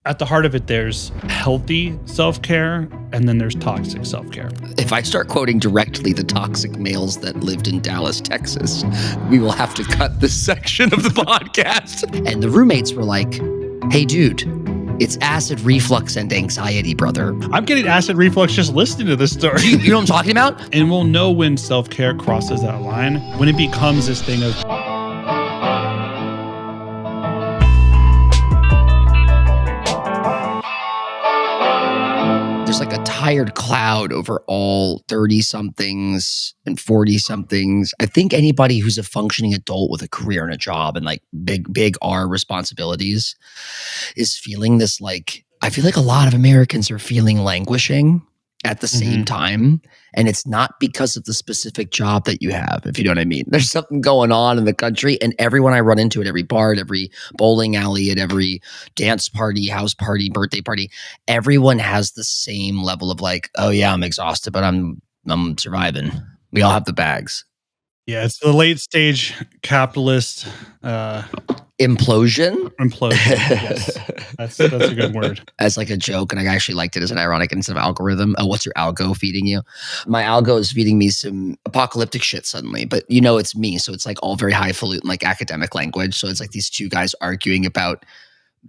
at the heart of it, there's healthy self-care and then there's toxic self-care. If I start quoting directly the toxic males that lived in Dallas, Texas, we will have to cut this section of the podcast. And the roommates were like, hey, dude, it's acid reflux and anxiety, brother. I'm getting acid reflux just listening to this story. You know what I'm talking about? And we'll know when self-care crosses that line, when it becomes this thing of, there's like a tired cloud over all 30-somethings and 40-somethings. I think anybody who's a functioning adult with a career and a job and like big R responsibilities is feeling this, like, I feel like a lot of Americans are feeling languishing at the same time. And it's not because of the specific job that you have, if you know what I mean. There's something going on in the country, and everyone I run into at every bar, at every bowling alley, at every dance party, house party, birthday party, everyone has the same level of like, oh yeah, I'm exhausted, but I'm surviving. We all have the bags. yeah, it's the late stage capitalist Implosion? Yes. That's a good word. As like a joke, and I actually liked it as an ironic instead of algorithm. Oh, what's your algo feeding you? My algo is feeding me some apocalyptic shit suddenly, but you know it's me, so it's like all very highfalutin, like academic language. So it's like these two guys arguing about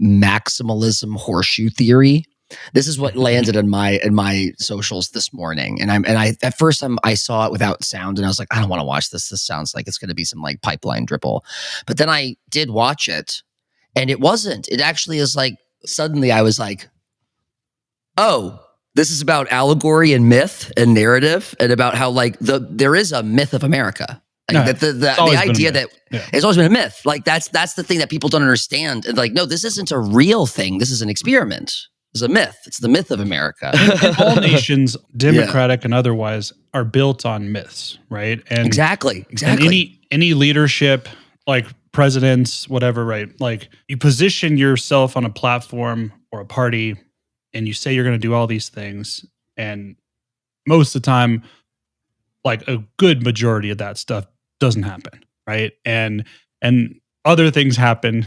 maximalism horseshoe theory. This is what landed in my socials this morning, and I at first I saw it without sound, and I was like, I don't want to watch this. This sounds like it's going to be some like pipeline dribble. But then I did watch it, and it wasn't. It actually is like suddenly I was like, oh, this is about allegory and myth and narrative, and about how like there is a myth of America. Like the idea that it's always been a myth. Like that's the thing that people don't understand. And like, no, this isn't a real thing. This is an experiment. It's a myth. It's the myth of America. And all nations, democratic and otherwise, are built on myths, right? And exactly. And any leadership, like presidents, whatever, right? Like you position yourself on a platform or a party, and you say you're going to do all these things, and most of the time, like a good majority of that stuff doesn't happen, right? And other things happen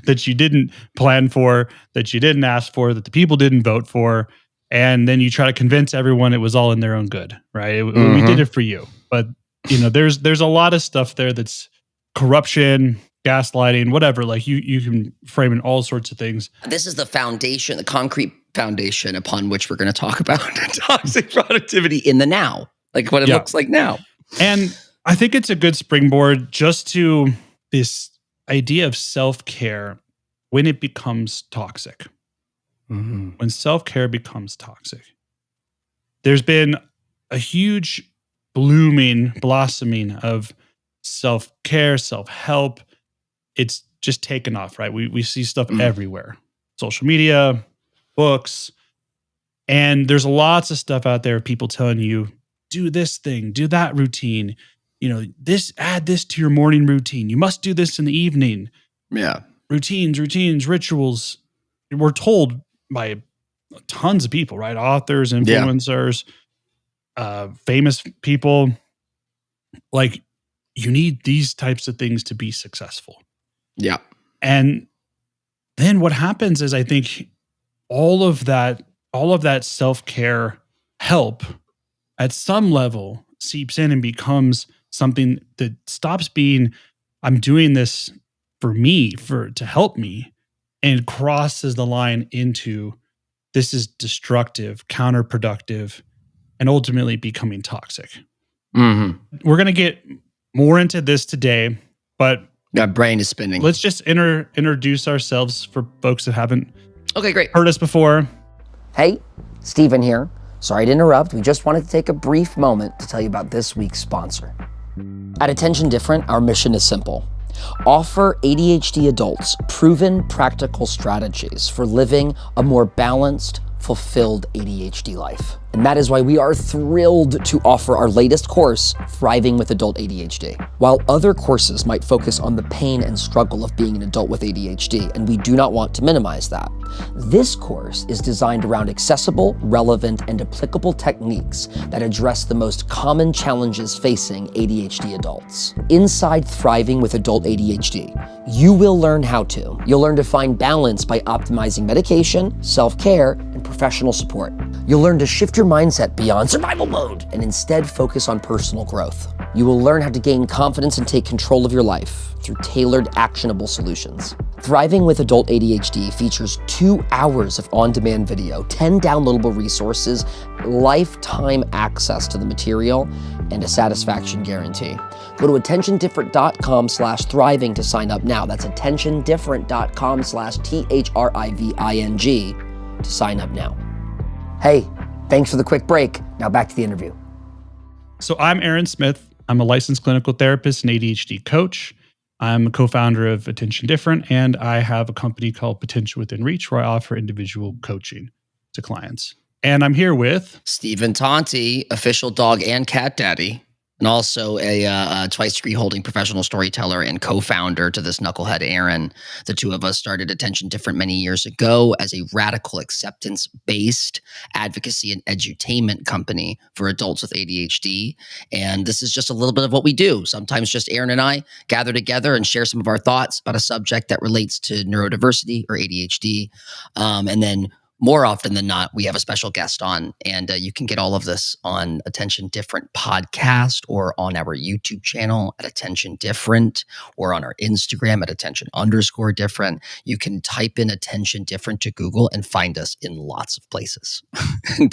that you didn't plan for, that you didn't ask for, that the people didn't vote for. And then you try to convince everyone it was all in their own good, right? We did it for you. But you know, there's a lot of stuff there that's corruption, gaslighting, whatever. Like you can frame in all sorts of things. This is the foundation, the concrete foundation upon which we're going to talk about toxic productivity in the now, like what it looks like now. And I think it's a good springboard just to this idea of self-care when it becomes toxic. When self-care becomes toxic. There's been a huge blossoming of self-care, self-help. It's just taken off, right? We see stuff everywhere. Social media, books, and there's lots of stuff out there, people telling you, do this thing, do that routine. You know, add this to your morning routine. You must do this in the evening. Yeah. Routines, rituals. We're told by tons of people, right? Authors, influencers, famous people. Like, you need these types of things to be successful. Yeah. And then what happens is I think all of that self-care help at some level seeps in and becomes something that stops being, I'm doing this for me, to help me, and crosses the line into this is destructive, counterproductive, and ultimately becoming toxic. We're going to get more into this today, but that brain is spinning. Let's just introduce ourselves for folks that haven't heard us before. Hey, Steven here. Sorry to interrupt. We just wanted to take a brief moment to tell you about this week's sponsor. At Attention Different, our mission is simple. Offer ADHD adults proven practical strategies for living a more balanced, fulfilled ADHD life. And that is why we are thrilled to offer our latest course, Thriving with Adult ADHD. While other courses might focus on the pain and struggle of being an adult with ADHD, and we do not want to minimize that, this course is designed around accessible, relevant, and applicable techniques that address the most common challenges facing ADHD adults. Inside Thriving with Adult ADHD, you will learn how to. You'll learn to find balance by optimizing medication, self-care, and professional support. You'll learn to shift your mindset beyond survival mode and instead focus on personal growth. You will learn how to gain confidence and take control of your life through tailored, actionable solutions. Thriving with Adult ADHD features 2 hours of on-demand video, 10 downloadable resources, lifetime access to the material, and a satisfaction guarantee. Go to attentiondifferent.com/thriving to sign up now. That's attentiondifferent.com/thriving to sign up now. Hey, thanks for the quick break. Now back to the interview. So I'm Aaron Smith. I'm a licensed clinical therapist and ADHD coach. I'm a co-founder of Attention Different, and I have a company called Potential Within Reach where I offer individual coaching to clients. And I'm here with Stephen Tonti, official dog and cat daddy, and also a twice-degree holding professional storyteller and co-founder to this knucklehead Aaron. The two of us started Attention Different many years ago as a radical acceptance-based advocacy and edutainment company for adults with ADHD. And this is just a little bit of what we do. Sometimes just Aaron and I gather together and share some of our thoughts about a subject that relates to neurodiversity or ADHD. And then more often than not, we have a special guest on, and you can get all of this on Attention Different podcast or on our YouTube channel at Attention Different or on our Instagram at Attention_Different. You can type in Attention Different to Google and find us in lots of places.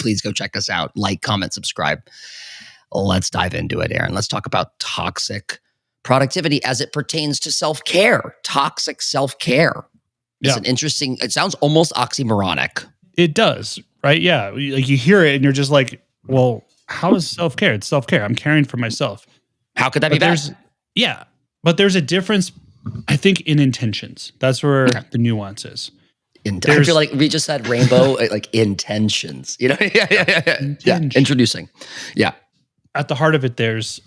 Please go check us out. Like, comment, subscribe. Let's dive into it, Aaron. Let's talk about toxic productivity as it pertains to self-care, toxic self-care. It's an interesting, it sounds almost oxymoronic. It does, right? Yeah. Like you hear it and you're just like, well, how is self-care? It's self-care. I'm caring for myself. How could that be bad? Yeah. But there's a difference, I think, in intentions. That's where the nuance is. I feel like we just had rainbow, like intentions, you know? Yeah. Introducing. Yeah. At the heart of it, there's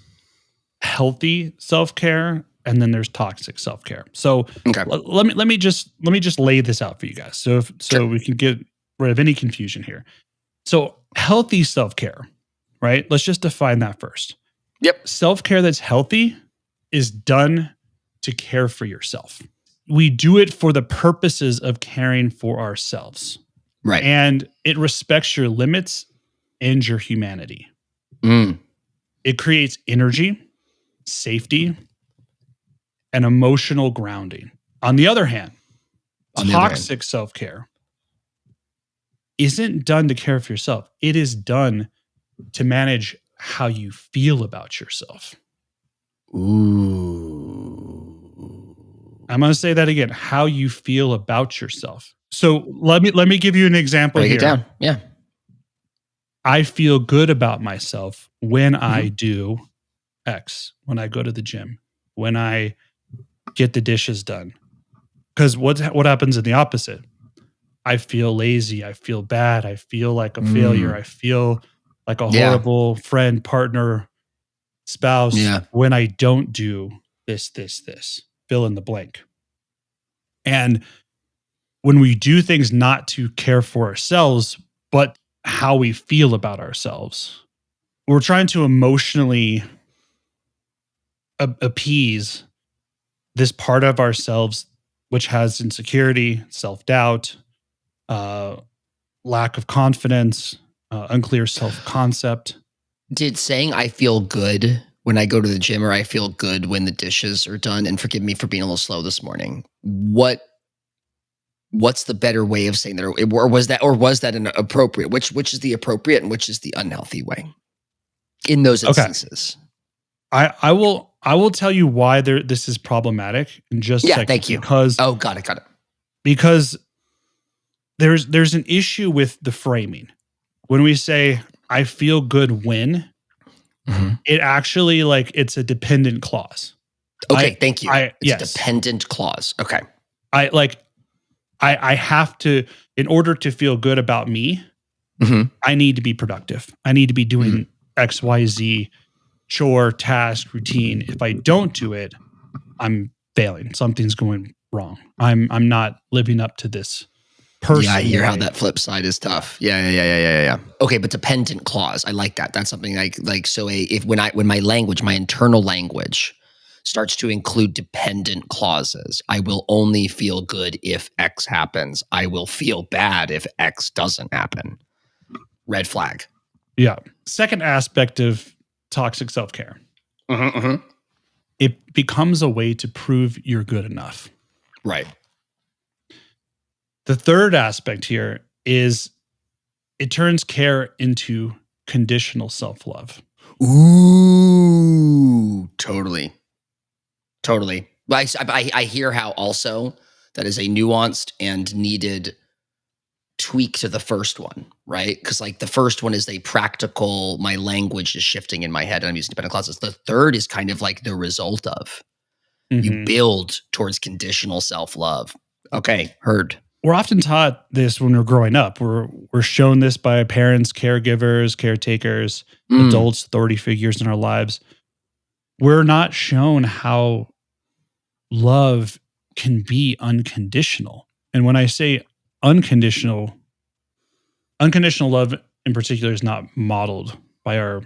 healthy self-care and then there's toxic self-care. So let me just lay this out for you guys. So we can get rid of any confusion here. So healthy self-care, right? Let's just define that first. Yep. Self-care that's healthy is done to care for yourself. We do it for the purposes of caring for ourselves. Right. And it respects your limits and your humanity. It creates energy, safety, and emotional grounding. On the other hand, toxic self-care isn't done to care for yourself. It is done to manage how you feel about yourself. Ooh. I'm going to say that again, how you feel about yourself. So let me give you an example here. Break it down. Yeah. I feel good about myself when I do X, when I go to the gym, when I get the dishes done. Because what happens in the opposite? I feel lazy. I feel bad. I feel like a failure. I feel like a horrible friend, partner, spouse when I don't do this, fill in the blank. And when we do things not to care for ourselves, but how we feel about ourselves, we're trying to emotionally appease this part of ourselves which has insecurity, self-doubt, lack of confidence, unclear self-concept. Did saying I feel good when I go to the gym or I feel good when the dishes are done, and forgive me for being a little slow this morning, what's the better way of saying that? Or was that an appropriate? Which is the appropriate and which is the unhealthy way in those instances? I will tell you why this is problematic in just a second. Thank you. Because got it. Because there's an issue with the framing. When we say I feel good when, it actually it's a dependent clause. Okay, thank you. It's a dependent clause. Okay. I have to, in order to feel good about me, I need to be productive. I need to be doing X, Y, Z chore, task, routine. If I don't do it, I'm failing. Something's going wrong. I'm not living up to this person. Yeah, I hear how that flip side is tough. Yeah. Okay, but dependent clause. I like that. That's something like so. When my language, my internal language, starts to include dependent clauses, I will only feel good if X happens. I will feel bad if X doesn't happen. Red flag. Yeah. Second aspect of toxic self-care. It becomes a way to prove you're good enough. Right. The third aspect here is it turns care into conditional self-love. Ooh, totally. I hear how also that is a nuanced and needed tweak to the first one, right? Because like the first one is a practical, my language is shifting in my head and I'm using dependent clauses. The third is kind of like the result of you build towards conditional self-love. Okay, heard. We're often taught this when we're growing up. We're shown this by parents, caregivers, caretakers, adults, authority figures in our lives. We're not shown how love can be unconditional. And when I say unconditional love in particular is not modeled by our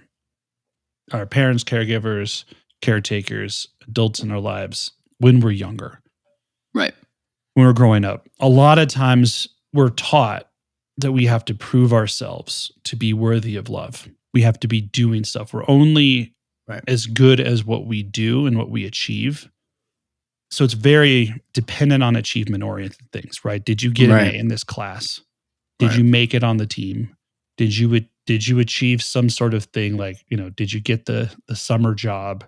parents, caregivers, caretakers, adults in our lives when we're younger. Right. When we're growing up. A lot of times we're taught that we have to prove ourselves to be worthy of love. We have to be doing stuff. We're only as good as what we do and what we achieve. So it's very dependent on achievement-oriented things, right? Did you get an A in this class? Did you make it on the team? Did you achieve some sort of thing like, did you get the summer job?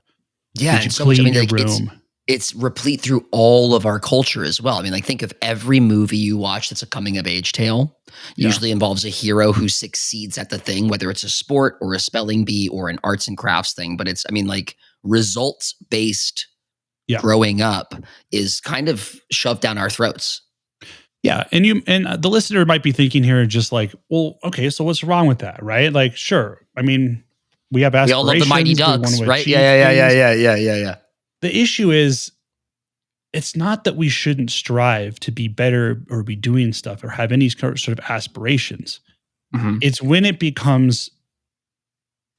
Yeah, did you clean your room? It's replete through all of our culture as well. I mean, like think of every movie you watch that's a coming of age tale. Usually involves a hero who succeeds at the thing, whether it's a sport or a spelling bee or an arts and crafts thing. But it's, like results-based growing up is kind of shoved down our throats. Yeah. And the listener might be thinking here just like, well, okay, so what's wrong with that, right? Like, sure. I mean, we have aspirations. We all love the Mighty Ducks, right? Yeah. The issue is, it's not that we shouldn't strive to be better or be doing stuff or have any sort of aspirations. It's when it becomes,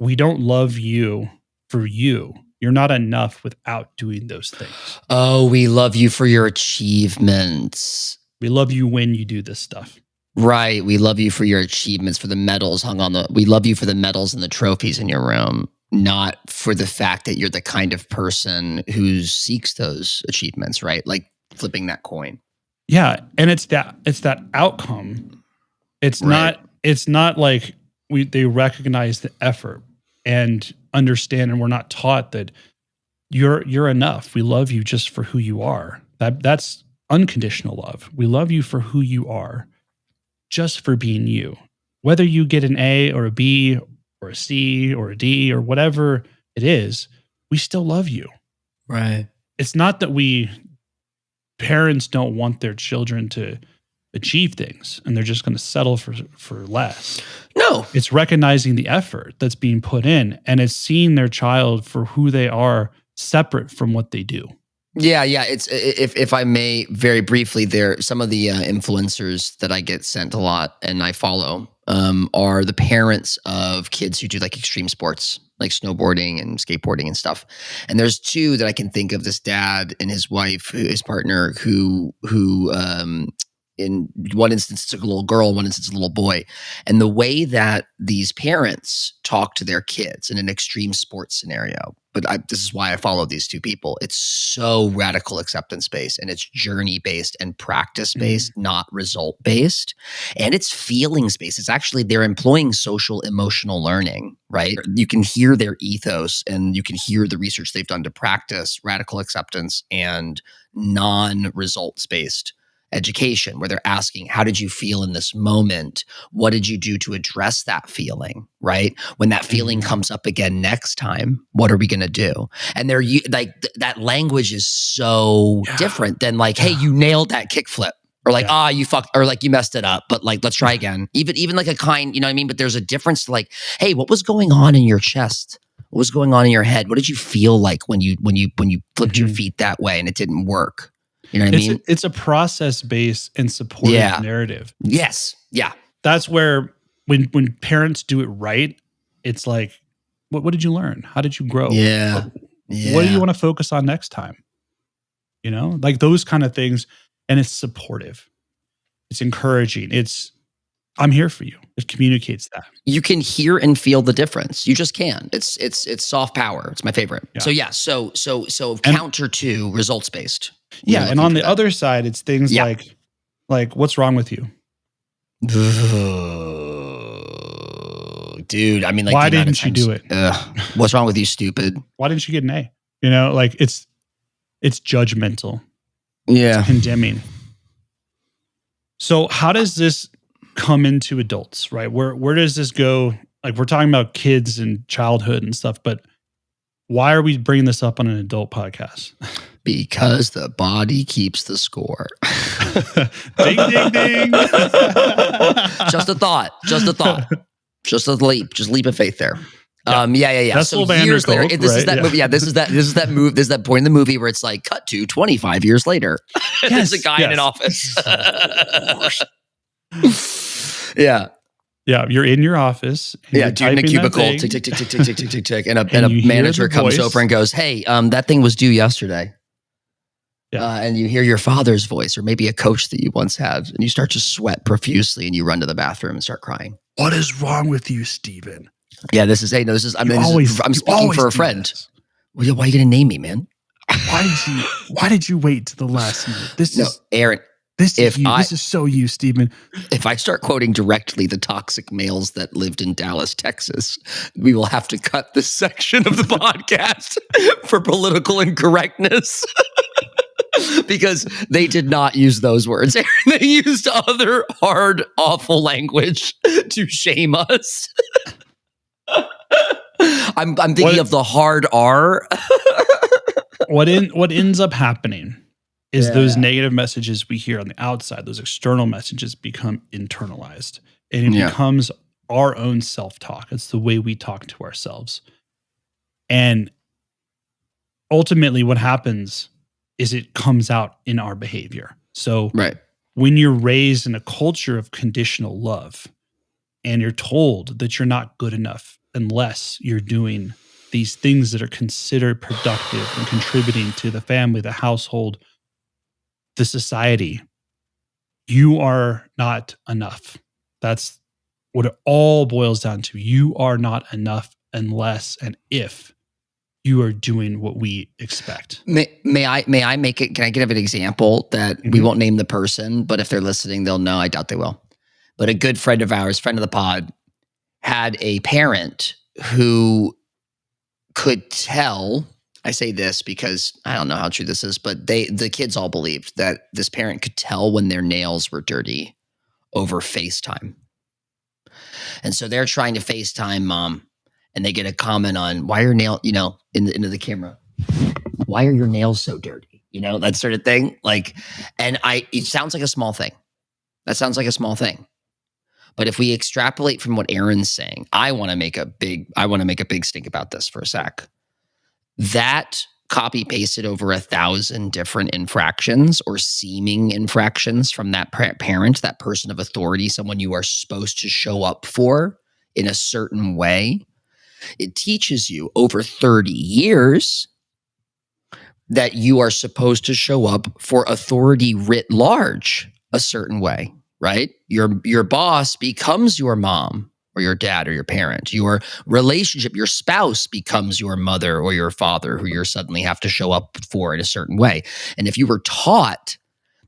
we don't love you for you. You're not enough without doing those things. Oh, we love you for your achievements. We love you when you do this stuff. Right. We love you for your achievements, for the medals we love you for the medals and the trophies in your room. Not for the fact that you're the kind of person who seeks those achievements, right? Like flipping that coin. Yeah, and it's that outcome. It's not like they recognize the effort and understand, and we're not taught that you're enough. We love you just for who you are. That's unconditional love. We love you for who you are, just for being you. Whether you get an A or a B or a C or a D or whatever it is, we still love you. Right. It's not that parents don't want their children to achieve things and they're just going to settle for less. No. It's recognizing the effort that's being put in, and it's seeing their child for who they are, separate from what they do. Yeah. It's if I may very briefly, some of the influencers that I get sent a lot and I follow are the parents of kids who do like extreme sports, like snowboarding and skateboarding and stuff. And there's two that I can think of: this dad and his wife, his partner, who in one instance it's a little girl, one instance it's a little boy. And the way that these parents talk to their kids in an extreme sports scenario, this is why I follow these two people. It's so radical acceptance based, and it's journey based and practice based, not result based. And it's feelings based. It's actually, they're employing social emotional learning, right? You can hear their ethos and you can hear the research they've done to practice radical acceptance and non-results based education, where they're asking, how did you feel in this moment? What did you do to address that feeling, right? When that feeling comes up again next time, what are we going to do? And they're like, that language is so different than like, hey, you nailed that kickflip, Or like, you fucked, or like you messed it up, but like, let's try again. Even like a kind, you know what I mean? But there's a difference to like, hey, what was going on in your chest? What was going on in your head? What did you feel like when you flipped your feet that way and it didn't work? You know what I mean? It's a process-based and supportive narrative. Yes. Yeah. That's where when parents do it right, it's like, what did you learn? How did you grow? Yeah. What do you want to focus on next time? You know, like those kind of things. And it's supportive. It's encouraging. I'm here for you. It communicates that. You can hear and feel the difference. You just can. It's soft power. It's my favorite. Yeah. So counter to results based. Yeah. And on the other side, it's things like what's wrong with you? Dude, I mean, like, why didn't you do it? What's wrong with you, stupid? Why didn't you get an A? You know, like it's judgmental. Yeah. It's condemning. So how does this come into adults, right? Where does this go? Like we're talking about kids and childhood and stuff, but why are we bringing this up on an adult podcast? Because the body keeps the score. Ding, ding, ding. Just a thought. Just a leap. Just leap of faith there. Yeah. That's so years later, this is that movie. Yeah, this is that move. This is that point in the movie where it's like cut to 25 years later. There's a guy in an office. Yeah. Yeah, you're in your office. Yeah, dude in a cubicle, tick, tick, tick, tick, tick, tick, tick, tick, tick, and a manager comes over and goes, "Hey, that thing was due yesterday." Yeah. And you hear your father's voice, or maybe a coach that you once had, and you start to sweat profusely, and you run to the bathroom and start crying. What is wrong with you, Steven? Yeah, I'm speaking for a friend. Well, why are you going to name me, man? Why did you wait to the last minute? Aaron. This is so you, Steven. If I start quoting directly the toxic males that lived in Dallas, Texas, we will have to cut this section of the podcast for political incorrectness. Because they did not use those words. They used other hard, awful language to shame us. I'm thinking of the hard R. What ends up happening is those negative messages we hear on the outside, those external messages become internalized. And it becomes our own self-talk. It's the way we talk to ourselves. And ultimately what happens is it comes out in our behavior. So when you're raised in a culture of conditional love and you're told that you're not good enough unless you're doing these things that are considered productive and contributing to the family, the household, the society, you are not enough. That's what it all boils down to. You are not enough unless and if you are doing what we expect. May I make it? Can I give an example that we won't name the person, but if they're listening, they'll know. I doubt they will. But a good friend of ours, friend of the pod, had a parent who could tell. I say this because I don't know how true this is, but the kids all believed that this parent could tell when their nails were dirty over FaceTime. And so they're trying to FaceTime mom. And they get a comment on why are your nail, into the camera. Why are your nails so dirty? That sort of thing. It sounds like a small thing. That sounds like a small thing. But if we extrapolate from what Aaron's saying, I want to make a big stink about this for a sec. That copy pasted over 1,000 different infractions or seeming infractions from that parent, that person of authority, someone you are supposed to show up for in a certain way. It teaches you over 30 years that you are supposed to show up for authority writ large a certain way, right? Your boss becomes your mom or your dad or your parent. Your relationship, your spouse becomes your mother or your father who you suddenly have to show up for in a certain way. And if you were taught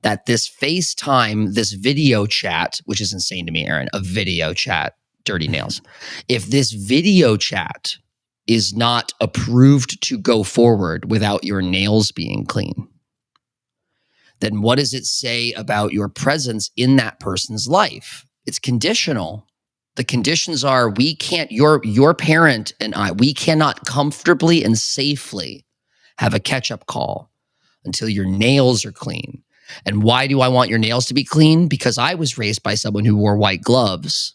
that this FaceTime, this video chat, which is insane to me, Aaron, a video chat, dirty nails. If this video chat is not approved to go forward without your nails being clean, then what does it say about your presence in that person's life? It's conditional. The conditions are your parent and we cannot comfortably and safely have a catch-up call until your nails are clean. And why do I want your nails to be clean? Because I was raised by someone who wore white gloves.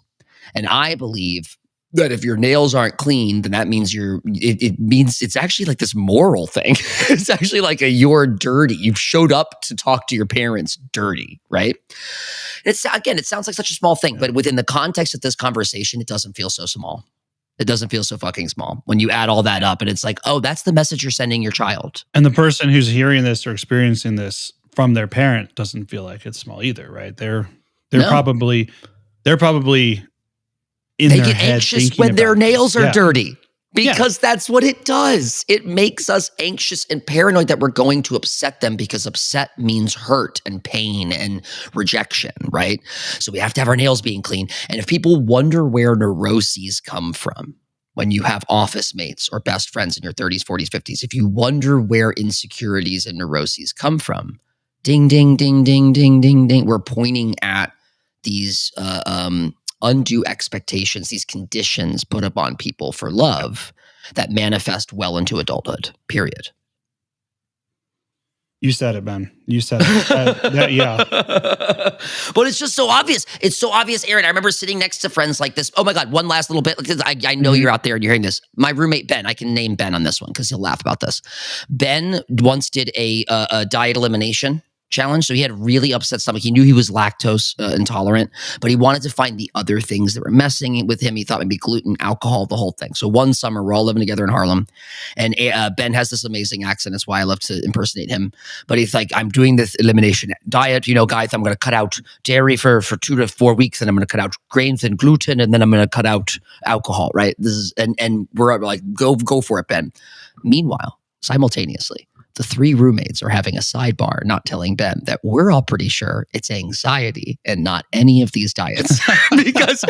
And I believe that if your nails aren't clean, then that means it means it's actually like this moral thing. It's actually like you're dirty. You've showed up to talk to your parents dirty, right? It sounds like such a small thing, but within the context of this conversation, it doesn't feel so small. It doesn't feel so fucking small when you add all that up, and it's like, oh, that's the message you're sending your child. And the person who's hearing this or experiencing this from their parent doesn't feel like it's small either, right? They're probably in they their get head anxious when their nails are dirty because that's what it does. It makes us anxious and paranoid that we're going to upset them, because upset means hurt and pain and rejection, right? So we have to have our nails being clean. And if people wonder where neuroses come from, when you have office mates or best friends in your 30s, 40s, 50s, if you wonder where insecurities and neuroses come from, ding, ding, ding, ding, ding, ding, ding, we're pointing at these undue expectations, these conditions put upon people for love that manifest well into adulthood, period. You said it, Ben. You said it. Yeah. But it's just so obvious. It's so obvious, Aaron. I remember sitting next to friends like this. Oh my God, one last little bit. I know you're out there and you're hearing this. My roommate, Ben, I can name Ben on this one because he'll laugh about this. Ben once did a diet elimination challenge. So he had a really upset stomach. He knew he was lactose intolerant, but he wanted to find the other things that were messing with him. He thought maybe gluten, alcohol, the whole thing. So one summer, we're all living together in Harlem, and Ben has this amazing accent. That's why I love to impersonate him. But he's like, I'm doing this elimination diet, guys, I'm going to cut out dairy for 2 to 4 weeks, and I'm going to cut out grains and gluten, and then I'm going to cut out alcohol, right? This is, and we're like, go for it, Ben. Meanwhile, simultaneously, the 3 roommates are having a sidebar, not telling Ben that we're all pretty sure it's anxiety and not any of these diets, because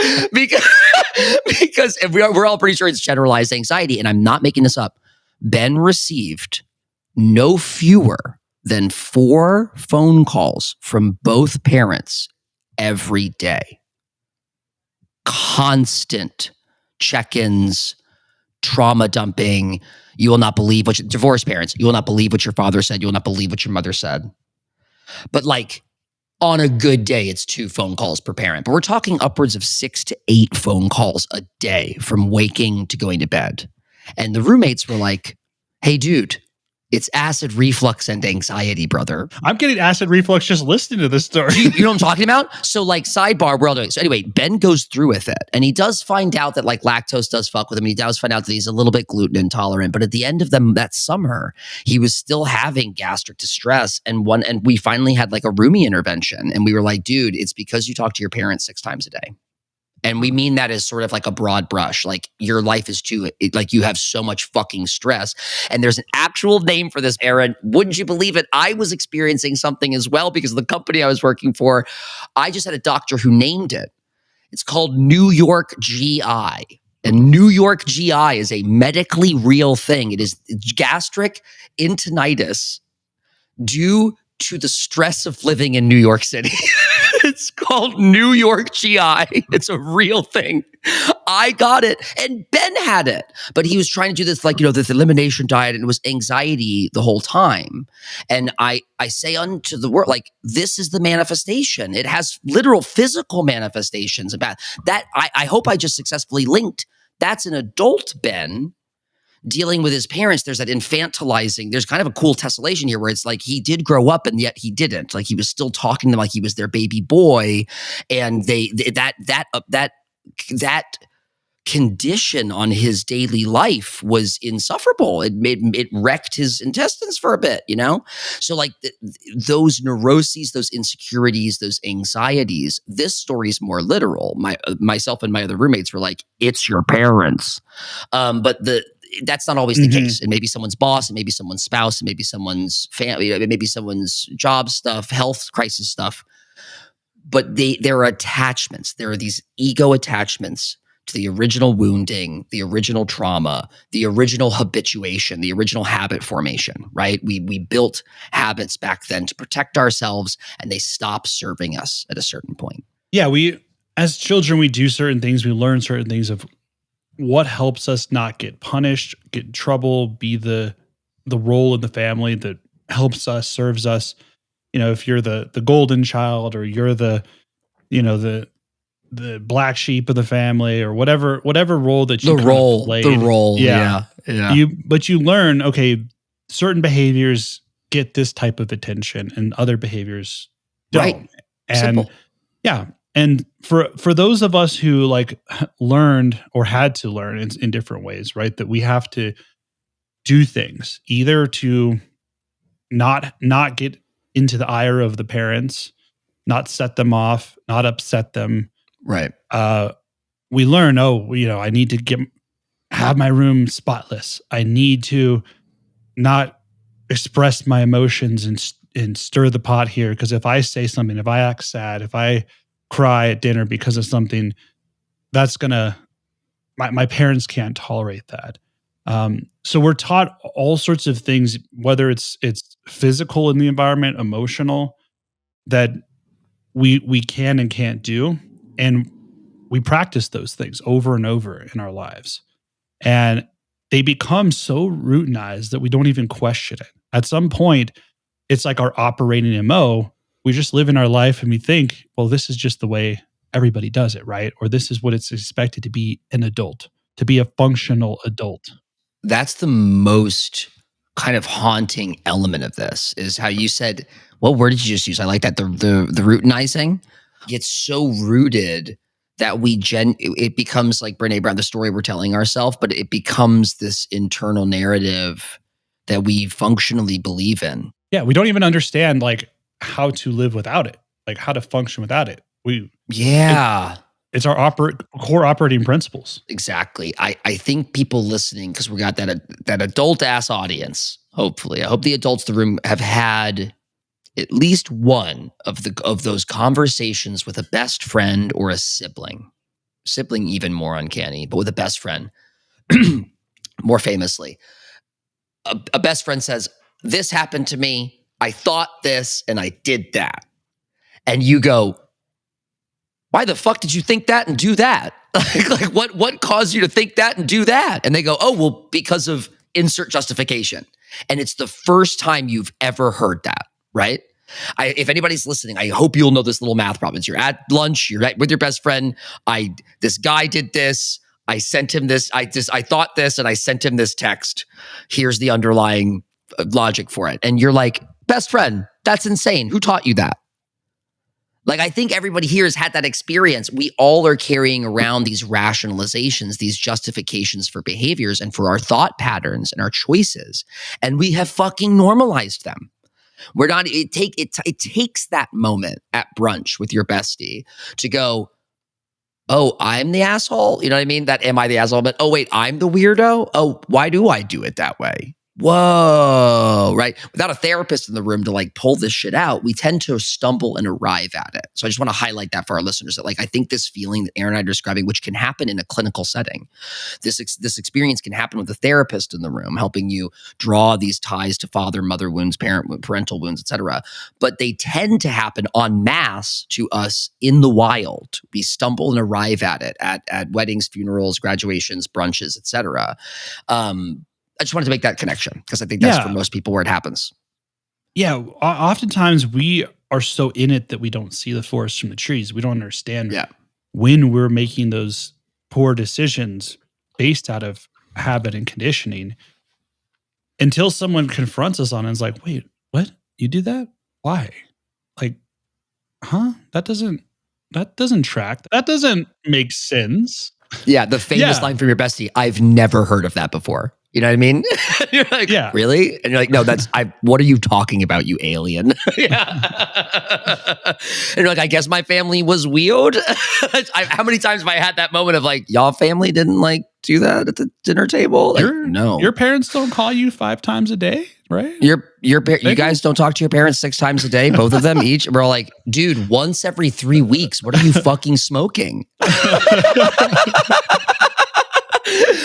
we're all pretty sure it's generalized anxiety. And I'm not making this up. Ben received no fewer than 4 phone calls from both parents every day. Constant check-ins, trauma dumping. You will not believe what divorced parents. You will not believe what your father said. You will not believe what your mother said. But like on a good day, it's 2 phone calls per parent. But we're talking upwards of 6 to 8 phone calls a day from waking to going to bed. And the roommates were like, hey, dude, it's acid reflux and anxiety, brother. I'm getting acid reflux just listening to this story. You know what I'm talking about? So like sidebar, we're all doing. So anyway, Ben goes through with it, and he does find out that like lactose does fuck with him. He does find out that he's a little bit gluten intolerant, but at the end of that summer, he was still having gastric distress. And we finally had like a roomie intervention, and we were like, dude, it's because you talk to your parents 6 times a day. And we mean that as sort of like a broad brush. Like your life is like you have so much fucking stress. And there's an actual name for this, Aaron. Wouldn't you believe it? I was experiencing something as well because of the company I was working for. I just had a doctor who named it. It's called 𝐬𝐞𝐥𝐟. And 𝐬𝐞𝐥𝐟 is a medically real thing. It is gastric intonitis due to the stress of living in New York City. It's called 𝐬𝐞𝐥𝐟. It's a real thing. I got it, and Ben had it, but he was trying to do this, like, this elimination diet, and it was anxiety the whole time. And I say unto the world, like, this is the manifestation. It has literal physical manifestations about that. I hope I just successfully linked. That's an adult Ben dealing with his parents. There's that infantilizing. There's kind of a cool tessellation here where it's like he did grow up and yet he didn't. Like he was still talking to them like he was their baby boy, and that condition on his daily life was insufferable. It wrecked his intestines for a bit, So like those neuroses, those insecurities, those anxieties. This story is more literal. Myself and my other roommates were like, "It's your parents," but that's not always the case. And maybe someone's boss, and maybe someone's spouse, and maybe someone's family, maybe someone's job stuff, health crisis stuff. But there are attachments. There are these ego attachments to the original wounding, the original trauma, the original habituation, the original habit formation, right? We built habits back then to protect ourselves, and they stop serving us at a certain point. Yeah, as children, we do certain things. We learn certain things of what helps us not get punished, get in trouble, be the role in the family that helps us, serves us. if you're the golden child, or you're the, the black sheep of the family, or whatever role that you played. The role. Yeah. But you learn, okay, certain behaviors get this type of attention and other behaviors don't. Right. And Simple. yeah. And for those of us who like learned or had to learn in different ways, right, that we have to do things either to not get into the ire of the parents, not set them off, not upset them. Right. We learn, I need to have my room spotless. I need to not express my emotions and stir the pot here, because if I say something, if I act sad, if I cry at dinner because of something, that's gonna my parents can't tolerate that. So we're taught all sorts of things, whether it's physical in the environment, emotional, that we can and can't do, and we practice those things over and over in our lives, and they become so routinized that we don't even question it. At some point, it's like our operating MO. We just live in our life and we think, well, this is just the way everybody does it, right? Or this is what it's expected to be an adult, to be a functional adult. That's the most kind of haunting element of this, is how you said, what word did you just use? I like that. The routinizing gets so rooted that it becomes like Brene Brown, the story we're telling ourselves, but it becomes this internal narrative that we functionally believe in. Yeah, we don't even understand like how to live without it, like how to function without it. It's our core operating principles. Exactly. I think people listening, because we got that adult ass audience. Hopefully, I hope the adults in the room have had at least one of those conversations with a best friend or a sibling. Sibling even more uncanny, but with a best friend, more famously, a best friend says, "This happened to me. I thought this and I did that," and you go, "Why the fuck did you think that and do that?" like what caused you to think that and do that? And they go, "Oh, well, because of insert justification." And it's the first time you've ever heard that, right? If anybody's listening, I hope you'll know this little math problem. You're at lunch, you're with your best friend. This guy did this. I sent him this. I thought this, and I sent him this text. Here's the underlying logic for it. And you're like, "Best friend, that's insane. Who taught you that?" Like, I think everybody here has had that experience. We all are carrying around these rationalizations, these justifications for behaviors and for our thought patterns and our choices. And we have fucking normalized them. We're not, it takes that moment at brunch with your bestie to go, "Oh, I'm the asshole." You know what I mean? That am I the asshole? But, oh, wait, I'm the weirdo? Oh, why do I do it that way? Whoa, right? Without a therapist in the room to like pull this shit out, we tend to stumble and arrive at it. So I just want to highlight that for our listeners, that like, I think this feeling that Aaron and I are describing, which can happen in a clinical setting, this experience can happen with a therapist in the room, helping you draw these ties to father, mother wounds, parental wounds, etc. But they tend to happen en masse to us in the wild. We stumble and arrive at it at weddings, funerals, graduations, brunches, etc. I just wanted to make that connection, because I think that's for most people where it happens. Yeah. Oftentimes we are so in it that we don't see the forest from the trees. We don't understand when we're making those poor decisions based out of habit and conditioning, until someone confronts us on it and is like, "Wait, what? You do that? Why?" Like, huh? That doesn't track. That doesn't make sense. Yeah. The famous line from your bestie, "I've never heard of that before." You know what I mean? You're like, "Really?" And you're like, "No, what are you talking about, you alien?" And you're like, "I guess my family was weird." How many times have I had that moment of like, "Y'all family didn't like do that at the dinner table?" Like, no. Your parents don't call you 5 times a day, right? You guys don't talk to your parents 6 times a day, both of them each? We're all like, "Dude, once every 3 weeks. What are you fucking smoking?"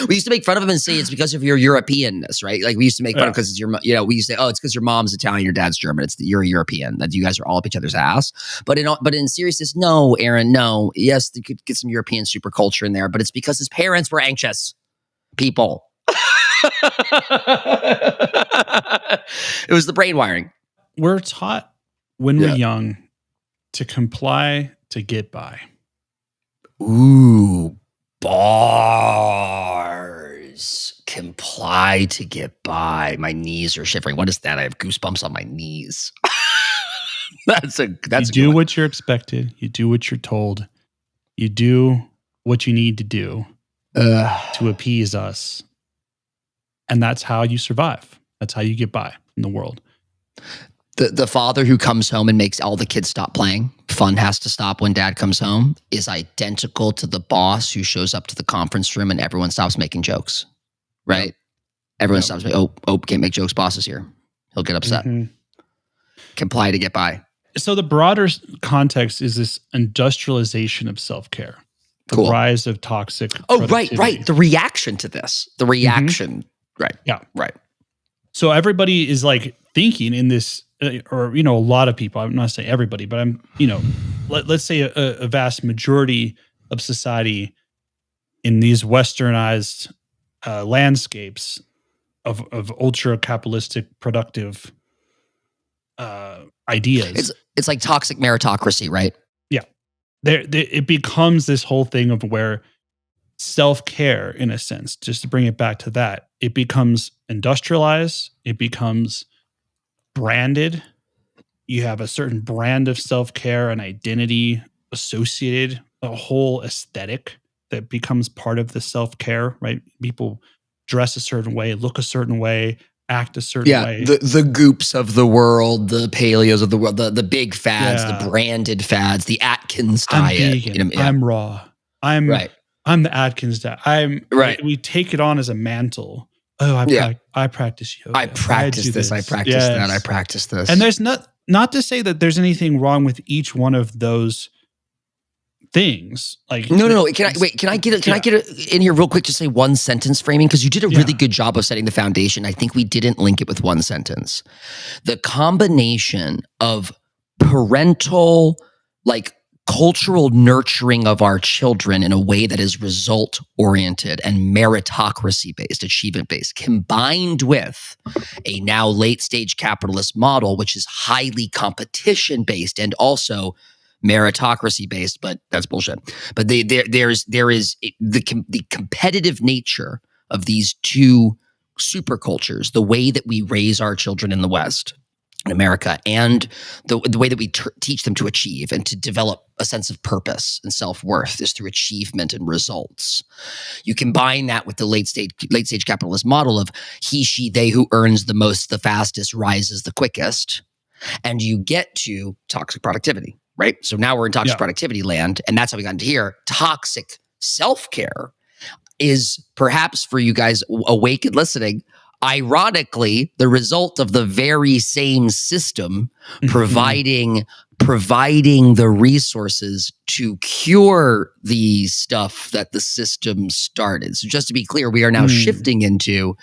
We used to make fun of him and say it's because of your Europeanness, right? Like we used to make fun of because it's your, we used to say, "Oh, it's because your mom's Italian, your dad's German. You're a European. That you guys are all up each other's ass." But in seriousness, no, Aaron, no. Yes, you could get some European super culture in there, but it's because his parents were anxious people. It was the brain wiring. We're taught when we're Yeah. young, to comply to get by. Ooh, bars. Comply to get by. My knees are shivering. What is that? I have goosebumps on my knees. That's You a do good one. what you're expected. You do what you're told. You do what you need to do to appease us. And that's how you survive. That's how you get by in the world. The father who comes home and makes all the kids stop playing, fun has to stop when dad comes home, is identical to the boss who shows up to the conference room and everyone stops making jokes, right? Yep. Everyone Yep. stops making, can't make jokes, boss is here. He'll get upset. Mhm. Comply to get by. So the broader context is this industrialization of self-care. The Cool. rise of toxic Oh, right. productivity. The reaction to this. The reaction. Right. Yeah. Right. So everybody is like thinking in this, or, a lot of people, I'm not saying everybody, but I'm, let's say a vast majority of society in these westernized landscapes of ultra capitalistic productive ideas. It's like toxic meritocracy, right? Yeah. It becomes this whole thing of where self-care, in a sense, just to bring it back to that, it becomes industrialized, it becomes branded. You have a certain brand of self-care and identity associated, a whole aesthetic that becomes part of the self-care, right? People dress a certain way, look a certain way, act a certain way. The goops of the world, the paleos of the world, the big fads, the branded fads, the Atkins diet. I'm vegan, I'm raw. I'm the Atkins diet. We take it on as a mantle. Oh, I practice yoga. I practice this. I practice that. I practice this. And there's not to say that there's anything wrong with each one of those things. Like no. Can I get it in here real quick to say one sentence framing? Because you did a really good job of setting the foundation. I think we didn't link it with one sentence. The combination of parental, cultural nurturing of our children in a way that is result-oriented and meritocracy-based, achievement-based, combined with a now late-stage capitalist model, which is highly competition-based and also meritocracy-based, but that's bullshit. But there is the competitive nature of these two supercultures, the way that we raise our children in the West, in America, and the way that we teach them to achieve and to develop a sense of purpose and self-worth is through achievement and results. You combine that with the late stage capitalist model of he, she, they who earns the most, the fastest, rises the quickest, and you get to toxic productivity, right? So now we're in toxic productivity land, and that's how we got into here. Toxic self-care is perhaps for you guys awake and listening, ironically, the result of the very same system providing the resources to cure the stuff that the system started. So just to be clear, we are now shifting into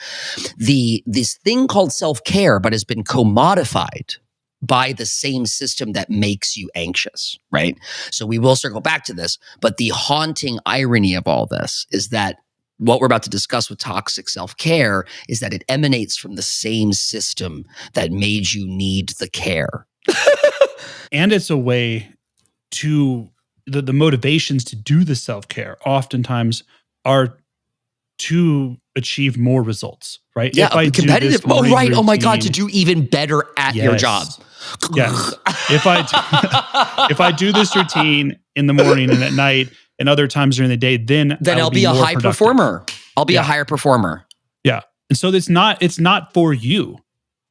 this thing called self-care, but has been commodified by the same system that makes you anxious, right? So we will circle back to this, but the haunting irony of all this is that what we're about to discuss with toxic self-care is that it emanates from the same system that made you need the care. And it's a way to, the motivations to do the self-care oftentimes are to achieve more results, right? Yeah, competitive. Oh, right. Oh my God, to do even better at your job. Yes. If I do this routine in the morning and at night and other times during the day, then I'll be a high performer. I'll be a higher performer. Yeah. And so it's not for you.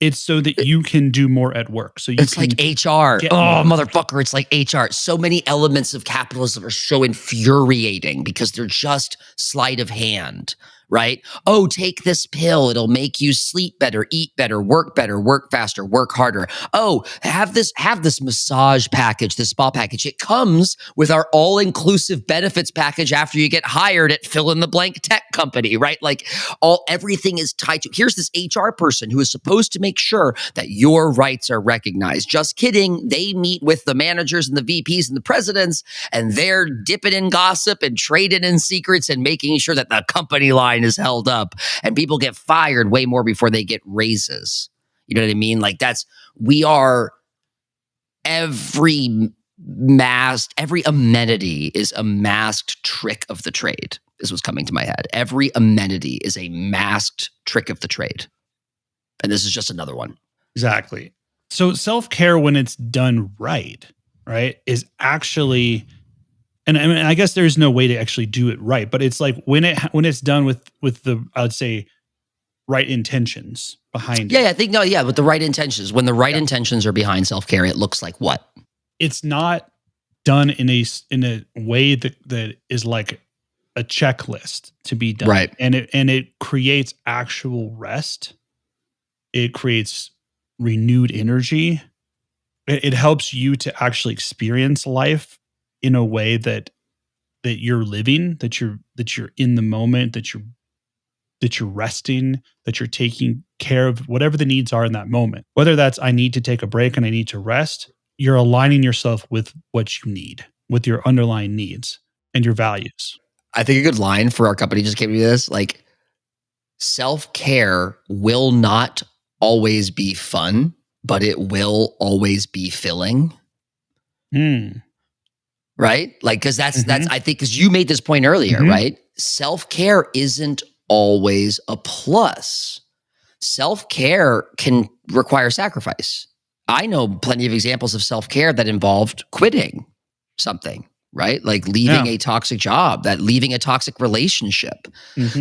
It's so that you can do more at work. So it's like HR. Oh, motherfucker. It's like HR. So many elements of capitalism are so infuriating because they're just sleight of hand, right? Oh, take this pill. It'll make you sleep better, eat better, work faster, work harder. Oh, have this massage package, this spa package. It comes with our all-inclusive benefits package after you get hired at fill in the blank tech company, right? Like everything is tied to, here's this HR person who is supposed to make sure that your rights are recognized. Just kidding. They meet with the managers and the VPs and the presidents, and they're dipping in gossip and trading in secrets and making sure that the company line is held up, and people get fired way more before they get raises. You know what I mean? Like we are every amenity is a masked trick of the trade, is what's coming to my head. Every amenity is a masked trick of the trade. And this is just another one. Exactly. So self-care, when it's done right, is actually, and I mean, I guess there's no way to actually do it right, but it's like when it's done with the, I would say, right intentions behind it. Yeah, I think, with the right intentions. When the right intentions are behind self-care, it looks like what? It's not done in a way that is like a checklist to be done. Right. And it creates actual rest. It creates renewed energy. It helps you to actually experience life in a way that you're living, that you're in the moment, that you're resting, that you're taking care of whatever the needs are in that moment. Whether that's I need to take a break and I need to rest, you're aligning yourself with what you need, with your underlying needs and your values. I think a good line for our company just gave me this, like, self-care will not always be fun, but it will always be filling. Right? Like, because that's I think, because you made this point earlier, right? Self-care isn't always a plus. Self-care can require sacrifice. I know plenty of examples of self-care that involved quitting something, right? Like leaving a toxic job, that leaving a toxic relationship.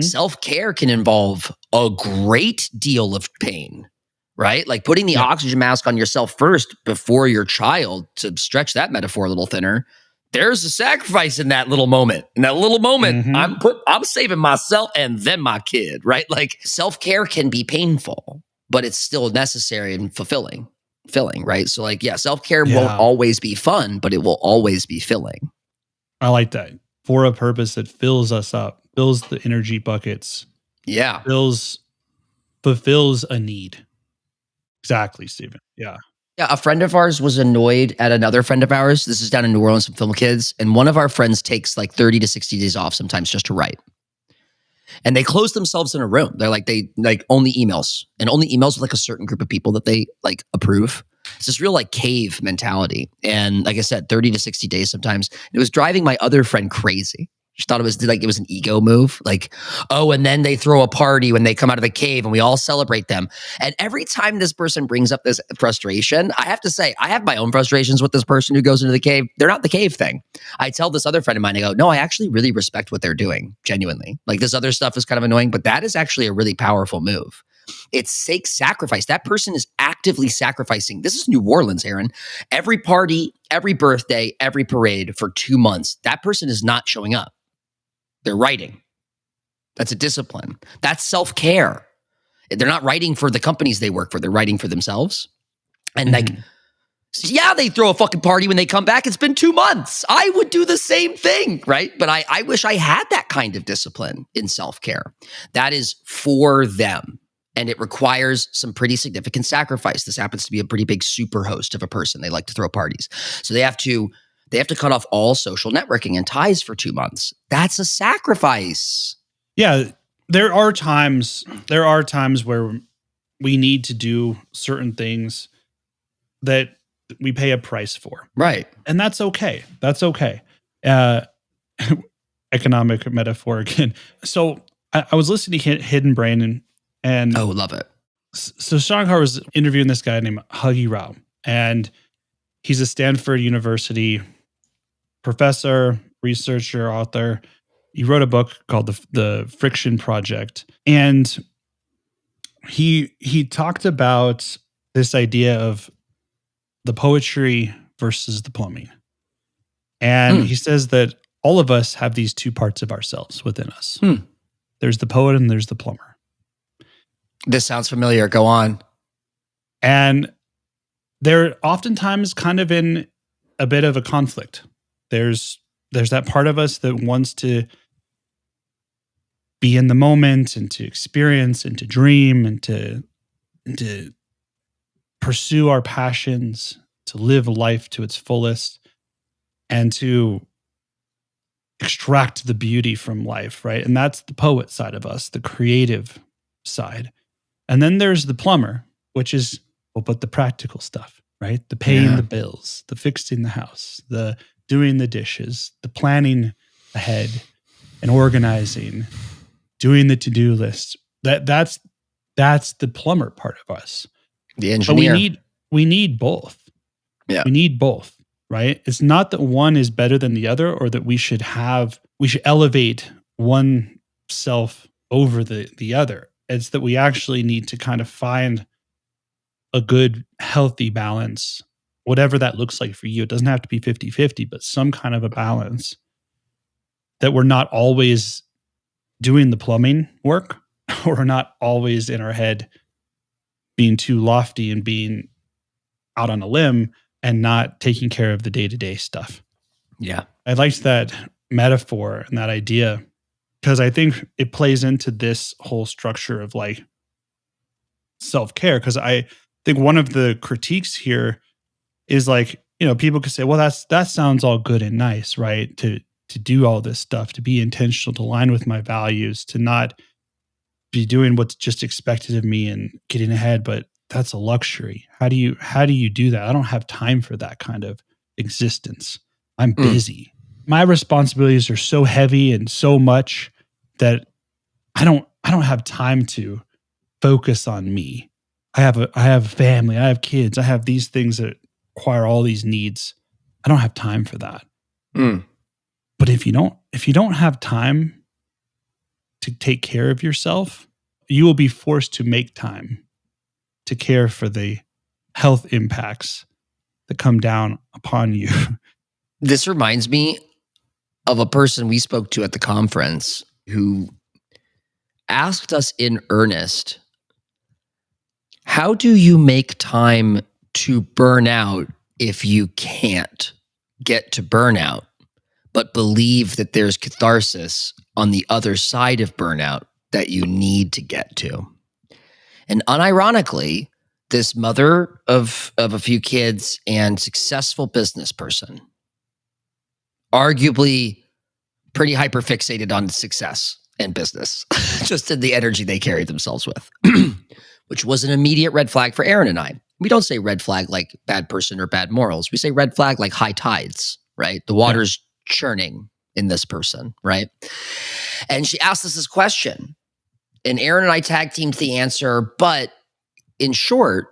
Self-care can involve a great deal of pain, right? Like putting the oxygen mask on yourself first before your child, to stretch that metaphor a little thinner. There's a sacrifice in that little moment. In that little moment, I'm saving myself and then my kid, right? Like self-care can be painful, but it's still necessary and filling, right? So like, self-care won't always be fun, but it will always be filling. I like that. For a purpose that fills us up, fills the energy buckets. Yeah. Fulfills a need. Exactly, Stephen. Yeah. Yeah, a friend of ours was annoyed at another friend of ours. This is down in New Orleans, some film kids. And one of our friends takes like 30 to 60 days off sometimes just to write. And they close themselves in a room. They're like, only emails, and only emails with like a certain group of people that they like approve. It's this real like cave mentality. And like I said, 30 to 60 days sometimes. It was driving my other friend crazy. She thought it was an ego move. Like, oh, and then they throw a party when they come out of the cave and we all celebrate them. And every time this person brings up this frustration, I have to say, I have my own frustrations with this person who goes into the cave. They're not the cave thing. I tell this other friend of mine, I go, no, I actually really respect what they're doing, genuinely. Like this other stuff is kind of annoying, but that is actually a really powerful move. It's sacrifice. That person is actively sacrificing. This is New Orleans, Aaron. Every party, every birthday, every parade for 2 months, that person is not showing up. They're writing. That's a discipline. That's self-care. They're not writing for the companies they work for. They're writing for themselves. And they throw a fucking party when they come back. It's been 2 months. I would do the same thing, right? But I wish I had that kind of discipline in self-care. That is for them. And it requires some pretty significant sacrifice. This happens to be a pretty big super host of a person. They like to throw parties. So they have to cut off all social networking and ties for 2 months. That's a sacrifice. Yeah, there are times where we need to do certain things that we pay a price for. Right. And that's okay. That's okay. Economic metaphor again. So I was listening to Hidden Brain and oh, love it. So Shankar was interviewing this guy named 𝐬𝐿 Rao, and he's a Stanford University professor, researcher, author. He wrote a book called the Friction Project, and he talked about this idea of the poetry versus the plumbing. And he says that all of us have these two parts of ourselves within us. There's the poet and there's the plumber. This sounds familiar. Go on. And they're oftentimes kind of in a bit of a conflict. There's that part of us that wants to be in the moment and to experience and to dream and to pursue our passions, to live life to its fullest, and to extract the beauty from life, right? And that's the poet side of us, the creative side. And then there's the plumber, which is, we'll put the practical stuff, right? The paying Yeah. the bills, the fixing the house, the doing the dishes, the planning ahead and organizing, doing the to-do list. That's the plumber part of us. The But engineer. we need both. Yeah. We need both, right? It's not that one is better than the other or that we should elevate one self over the other. It's that we actually need to kind of find a good, healthy balance, whatever that looks like for you. It doesn't have to be 50-50, but some kind of a balance that we're not always doing the plumbing work or we're not always in our head being too lofty and being out on a limb and not taking care of the day-to-day stuff. Yeah. I liked that metaphor and that idea because I think it plays into this whole structure of like self-care. Because I think one of the critiques here is like, people could say, well, that sounds all good and nice, right? To do all this stuff, to be intentional, to align with my values, to not be doing what's just expected of me and getting ahead. But that's a luxury. How do you do that? I don't have time for that kind of existence. I'm busy. My responsibilities are so heavy and so much that I don't have time to focus on me. I have a family, I have kids, I have these things that require all these needs. I don't have time for that. But if you don't have time to take care of yourself, you will be forced to make time to care for the health impacts that come down upon you. This reminds me of a person we spoke to at the conference who asked us in earnest, how do you make time to burn out if you can't get to burnout, but believe that there's catharsis on the other side of burnout that you need to get to? And unironically, this mother of a few kids and successful business person, arguably pretty hyperfixated on success and business, just in the energy they carry themselves with, which was an immediate red flag for Aaron and I. We don't say red flag like bad person or bad morals. We say red flag like high tides, right? The water's churning in this person, right? And she asked us this question, and Aaron and I tag teamed the answer, but in short,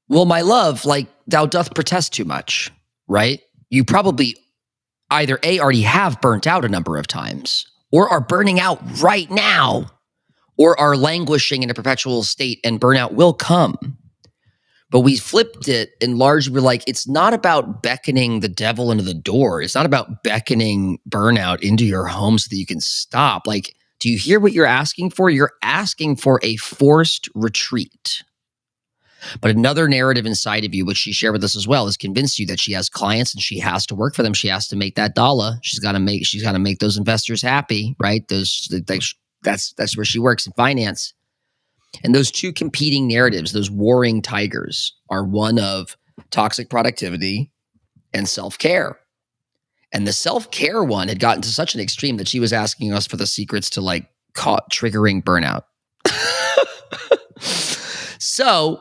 well, my love, like thou doth protest too much, right? You probably either A, already have burnt out a number of times, or are burning out right now, or are languishing in a perpetual state, and burnout will come. But we flipped it and largely we're like, it's not about beckoning the devil into the door. It's not about beckoning burnout into your home so that you can stop. Like, do you hear what you're asking for? You're asking for a forced retreat. But another narrative inside of you, which she shared with us as well, is convinced you that she has clients and she has to work for them. She has to make that dollar. She's got to make those investors happy, right? That's where she works in finance. And those two competing narratives, those warring tigers, are one of toxic productivity and self-care. And the self-care one had gotten to such an extreme that she was asking us for the secrets to like triggering burnout. So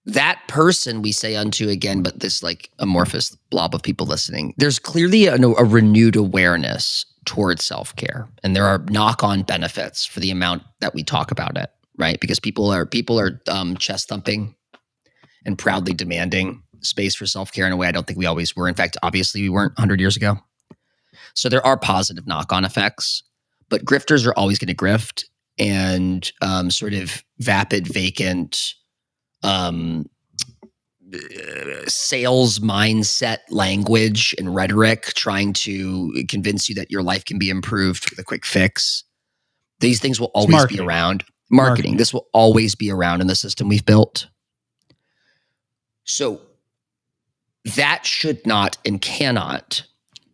that person we say unto again, but this like amorphous blob of people listening, there's clearly a renewed awareness towards self-care. And there are knock-on benefits for the amount that we talk about it, right? Because people are chest thumping and proudly demanding space for self-care in a way I don't think we always were. In fact, obviously we weren't 100 years ago. So there are positive knock-on effects, but grifters are always going to grift, and sort of vapid, vacant, sales mindset language and rhetoric trying to convince you that your life can be improved with a quick fix. These things will always be around. Marketing. This will always be around in the system we've built. So that should not and cannot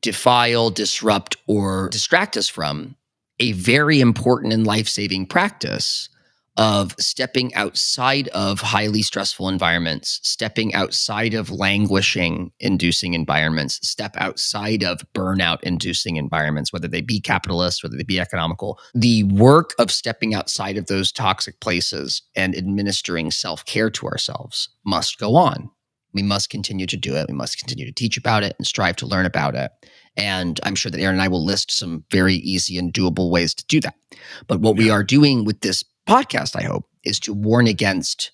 defile, disrupt, or distract us from a very important and life-saving practice of stepping outside of highly stressful environments, stepping outside of languishing inducing environments, step outside of burnout inducing environments, whether they be capitalist, whether they be economical. The work of stepping outside of those toxic places and administering self-care to ourselves must go on. We must continue to do it. We must continue to teach about it and strive to learn about it. And I'm sure that Aaron and I will list some very easy and doable ways to do that. But what we are doing with this podcast, I hope, is to warn against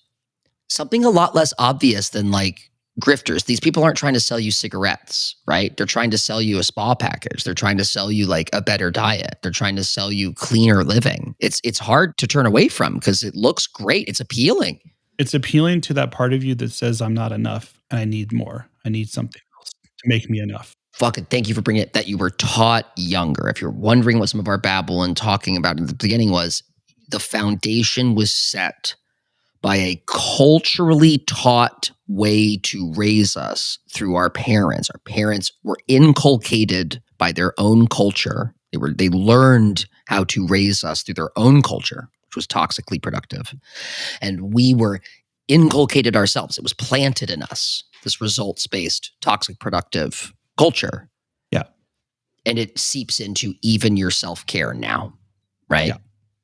something a lot less obvious than like grifters. These people aren't trying to sell you cigarettes, right? They're trying to sell you a spa package. They're trying to sell you like a better diet. They're trying to sell you cleaner living. It's hard to turn away from because it looks great. It's appealing. It's appealing to that part of you that says, I'm not enough and I need more. I need something else to make me enough. Fucking thank you for bringing it that you were taught younger. If you're wondering what some of our babble and talking about in the beginning was, the foundation was set by a culturally taught way to raise us through our parents. Our parents were inculcated by their own culture. They learned how to raise us through their own culture, which was toxically productive. And we were inculcated ourselves. It was planted in us, this results-based, toxic productive culture. Yeah. And it seeps into even your self-care now, right? Yeah.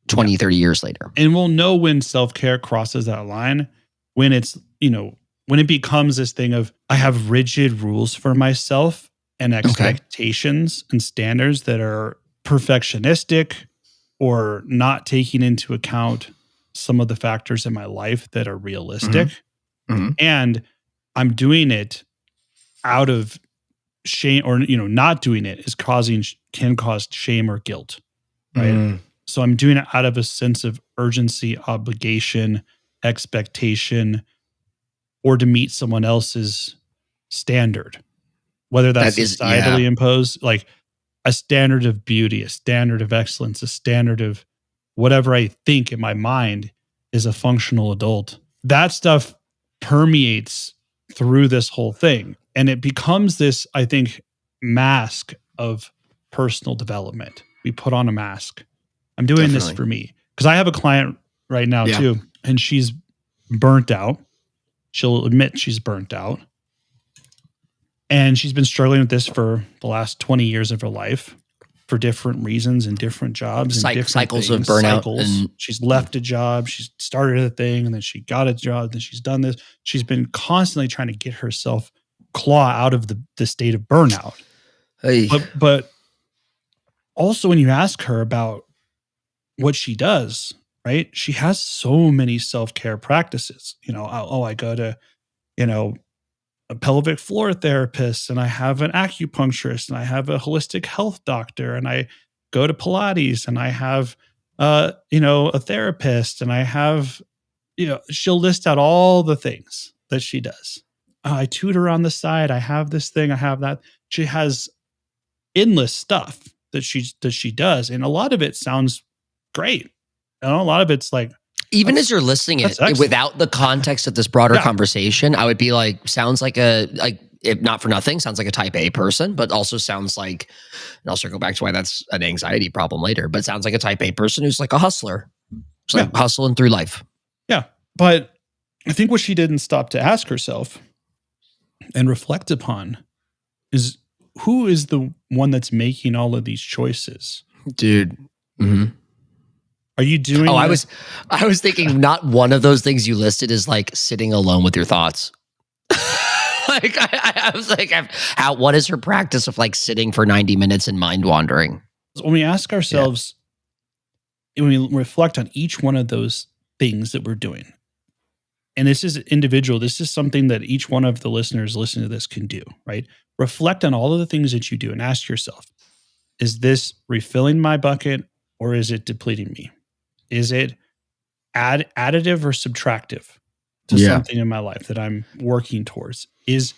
20, 30 years later. And we'll know when self-care crosses that line, when it's, when it becomes this thing of, I have rigid rules for myself and expectations and standards that are perfectionistic or not taking into account some of the factors in my life that are realistic. Mm-hmm. And I'm doing it out of shame, or, not doing it can cause shame or guilt, right? So I'm doing it out of a sense of urgency, obligation, expectation, or to meet someone else's standard, whether that's societally imposed, like a standard of beauty, a standard of excellence, a standard of whatever I think in my mind is a functional adult. That stuff permeates through this whole thing. And it becomes this, I think, mask of personal development. We put on a mask. I'm doing this for me. Because I have a client right now too, and she's burnt out. She'll admit she's burnt out. And she's been struggling with this for the last 20 years of her life for different reasons and different jobs and different cycles things. of burnout. And she's left a job, she's started a thing, and then she got a job, then she's done this. She's been constantly trying to get herself claw out of the state of burnout. Hey. But also when you ask her about what she does, right? She has so many self-care practices. I go to, a pelvic floor therapist, and I have an acupuncturist, and I have a holistic health doctor, and I go to Pilates, and I have, a therapist, and I have, she'll list out all the things that she does. I tutor on the side. I have this thing. I have that. She has endless stuff that she does. And a lot of it sounds great. A lot of it's like, even as you're listening it without the context of this broader conversation, I would be like, sounds like if not for nothing, sounds like a type A person, but also sounds like, and I'll circle back to why that's an anxiety problem later, but it sounds like a type A person who's like a hustler. It's like hustling through life. Yeah. But I think what she didn't stop to ask herself and reflect upon is, who is the one that's making all of these choices? Dude. Mm-hmm. Are you doing? I was thinking not one of those things you listed is like sitting alone with your thoughts. Like I was like, what is her practice of like sitting for 90 minutes and mind wandering? When we ask ourselves, when we reflect on each one of those things that we're doing, and this is individual, this is something that each one of the listeners listening to this can do, right? Reflect on all of the things that you do and ask yourself, is this refilling my bucket or is it depleting me? Is it additive or subtractive to something in my life that I'm working towards? Is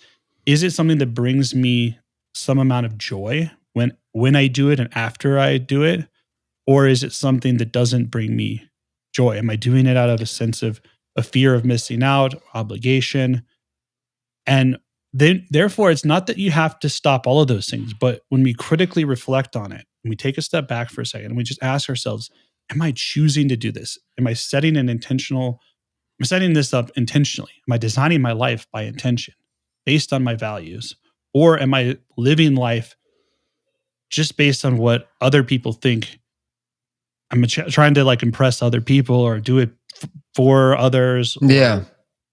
it something that brings me some amount of joy when I do it and after I do it? Or is it something that doesn't bring me joy? Am I doing it out of a sense of a fear of missing out, obligation? And then, therefore, it's not that you have to stop all of those things, but when we critically reflect on it, and we take a step back for a second, and we just ask ourselves, am I choosing to do this? Am I setting this up intentionally? Am I designing my life by intention based on my values? Or am I living life just based on what other people think? I'm trying to like impress other people or do it for others or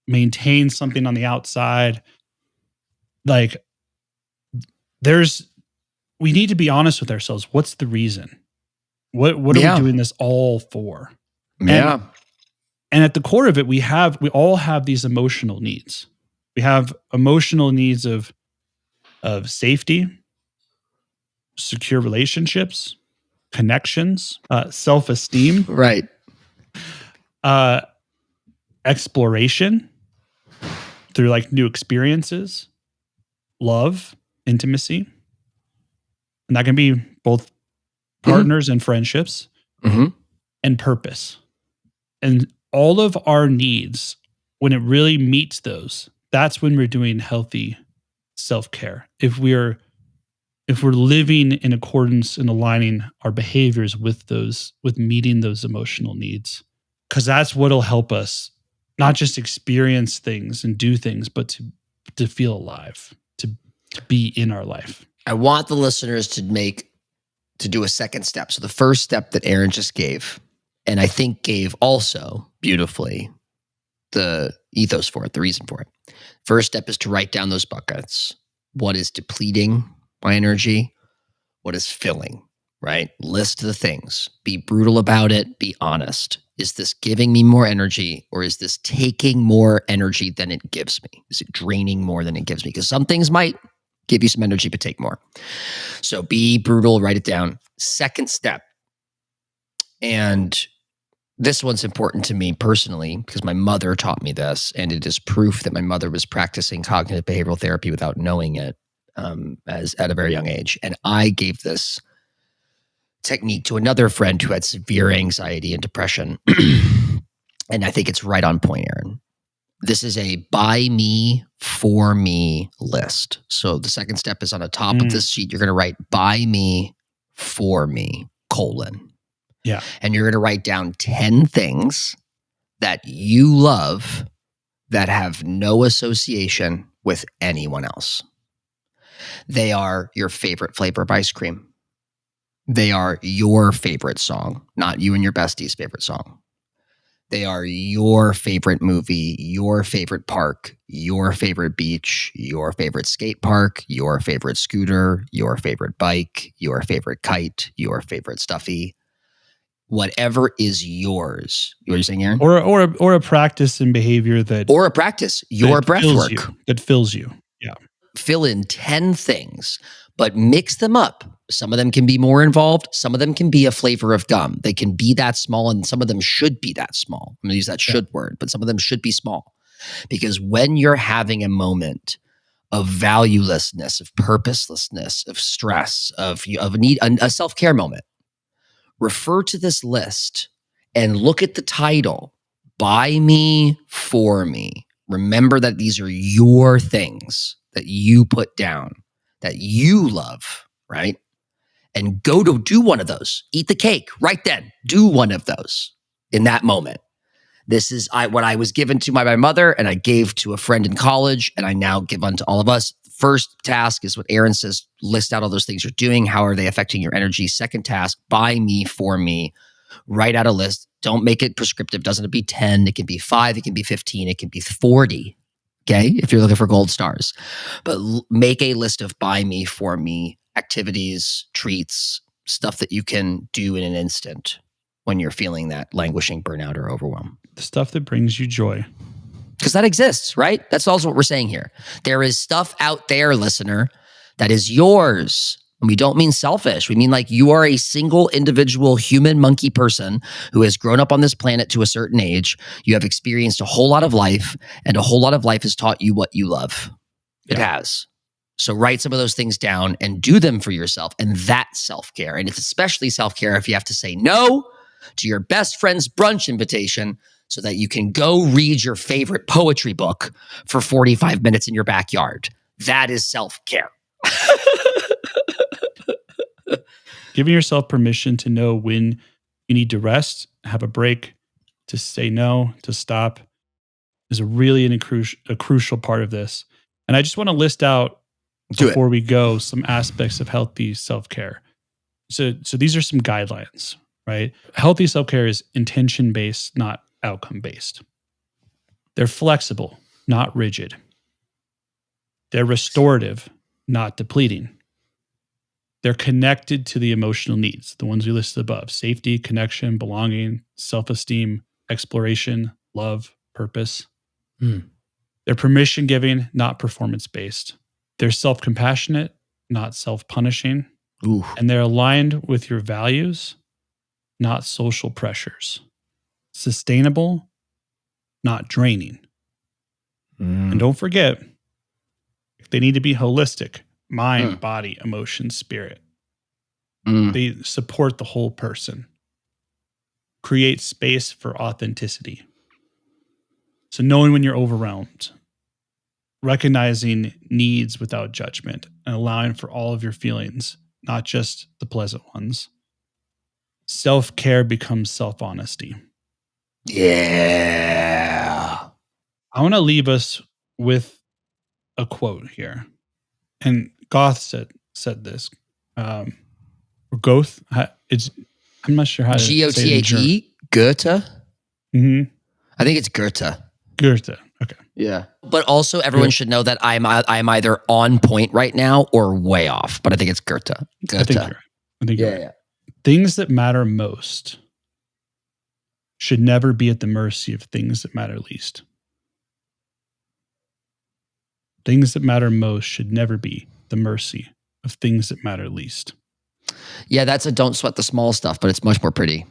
maintain something on the outside. Like we need to be honest with ourselves. What's the reason? What are we doing this all for? Yeah. And at the core of it, we all have these emotional needs. We have emotional needs of safety, secure relationships, connections, self-esteem, right, exploration through like new experiences, love, intimacy, and that can be both partners and friendships, and purpose. And all of our needs, when it really meets those, that's when we're doing healthy self-care. If we're living in accordance and aligning our behaviors with meeting those emotional needs, because that's what'll help us not just experience things and do things, but to feel alive, to be in our life. I want the listeners to do a second step. So the first step that Aaron just gave, and I think gave also beautifully the ethos for it, the reason for it. First step is to write down those buckets. What is depleting my energy? What is filling, right? List the things. Be brutal about it. Be honest. Is this giving me more energy or is this taking more energy than it gives me? Is it draining more than it gives me? Because some things might give you some energy, but take more. So be brutal, write it down. Second step, and this one's important to me personally because my mother taught me this, and it is proof that my mother was practicing cognitive behavioral therapy without knowing it as at a very young age. And I gave this technique to another friend who had severe anxiety and depression. And I think it's right on point, Aaron. This is a by me, for me list. So the second step is on the top of this sheet. You're going to write by me, for me, : Yeah. And you're going to write down 10 things that you love that have no association with anyone else. They are your favorite flavor of ice cream. They are your favorite song, not you and your bestie's favorite song. They are your favorite movie, your favorite park, your favorite beach, your favorite skate park, your favorite scooter, your favorite bike, your favorite kite, your favorite stuffy. Whatever is yours. You know what you're saying, Aaron? Or a practice and behavior that... Or a practice, your breath work. That fills you. Yeah. Fill in 10 things, but mix them up. Some of them can be more involved. Some of them can be a flavor of gum. They can be that small, and some of them should be that small. I'm going to use that should word, but some of them should be small. Because when you're having a moment of valuelessness, of purposelessness, of stress, of need, a self-care moment, refer to this list and look at the title, by me, for me. Remember that these are your things that you put down, that you love, right? And go to do one of those. Eat the cake right then. Do one of those in that moment. This is what I was given to my mother, and I gave to a friend in college, and I now give unto all of us. First task is what Aaron says, list out all those things you're doing. How are they affecting your energy? Second task, by me, for me. Write out a list. Don't make it prescriptive. Doesn't it be 10? It can be 5. It can be 15. It can be 40. Okay, if you're looking for gold stars. But make a list of by me, for me activities, treats, stuff that you can do in an instant when you're feeling that languishing burnout or overwhelm. The stuff that brings you joy. Because that exists, right? That's also what we're saying here. There is stuff out there, listener, that is yours. And we don't mean selfish. We mean like you are a single individual human monkey person who has grown up on this planet to a certain age. You have experienced a whole lot of life, and a whole lot of life has taught you what you love. It has. So write some of those things down and do them for yourself. And that's self-care. And it's especially self-care if you have to say no to your best friend's brunch invitation so that you can go read your favorite poetry book for 45 minutes in your backyard. That is self-care. Giving yourself permission to know when You need to rest, have a break, to say no, to stop is a really a crucial part of this. And I just want to list out before we go some aspects of healthy self-care. So these are some guidelines, right? Healthy self-care is intention-based, not outcome-based. They're flexible, not rigid. They're restorative, not depleting. They're connected to the emotional needs, the ones we listed above: safety, connection, belonging, self-esteem, exploration, love, purpose. They're permission-giving, not performance-based. They're self-compassionate, not self-punishing. And they're aligned with your values, not social pressures. Sustainable, not draining. And don't forget, they need to be holistic: mind, body, emotion, spirit. They support the whole person. Create space for authenticity. So knowing when you're overwhelmed, recognizing needs without judgment, and allowing for all of your feelings, not just the pleasant ones. Self-care becomes self-honesty. Yeah. I want to leave us with a quote here. And Goethe said this. Goethe, I'm not sure how to say it. G-O-T-H-E? Goethe? Mm-hmm. I think it's Goethe. Goethe. Okay. Yeah. But also everyone should know that I'm either on point right now or way off. But I think it's Goethe. Goethe. I think you're right. Yeah. Things that matter most should never be at the mercy of things that matter least. Things that matter most should never be the mercy of things that matter least. Yeah, that's a don't sweat the small stuff, but it's much more pretty.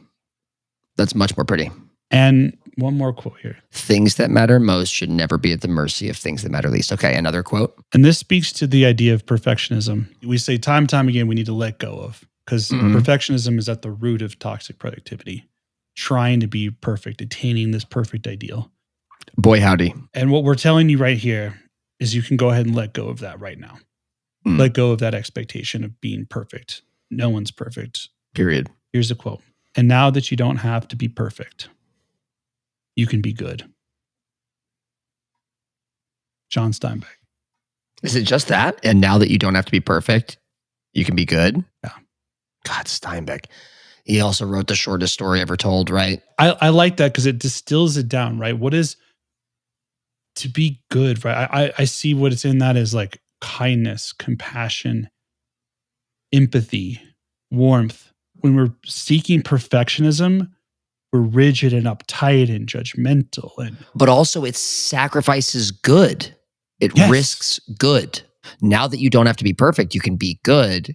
That's much more pretty. And one more quote here. Things that matter most should never be at the mercy of things that matter least. Okay, another quote. And this speaks to the idea of perfectionism. We say time and time again, we need to let go of, because perfectionism is at the root of toxic productivity. Trying to be perfect, attaining this perfect ideal. Boy, howdy. And what we're telling you right here is you can go ahead and let go of that right now. Let go of that expectation of being perfect. No one's perfect. Period. Here's a quote. And now that you don't have to be perfect, you can be good. John Steinbeck. Is it just that? And now that you don't have to be perfect, you can be good? Yeah. God, Steinbeck. He also wrote the shortest story ever told, right? I like that because it distills it down, right? What is to be good, right? I see what it's in that is like kindness, compassion, empathy, warmth. When we're seeking perfectionism, we're rigid and uptight and judgmental. But also it sacrifices good. It risks good. Now that you don't have to be perfect, you can be good.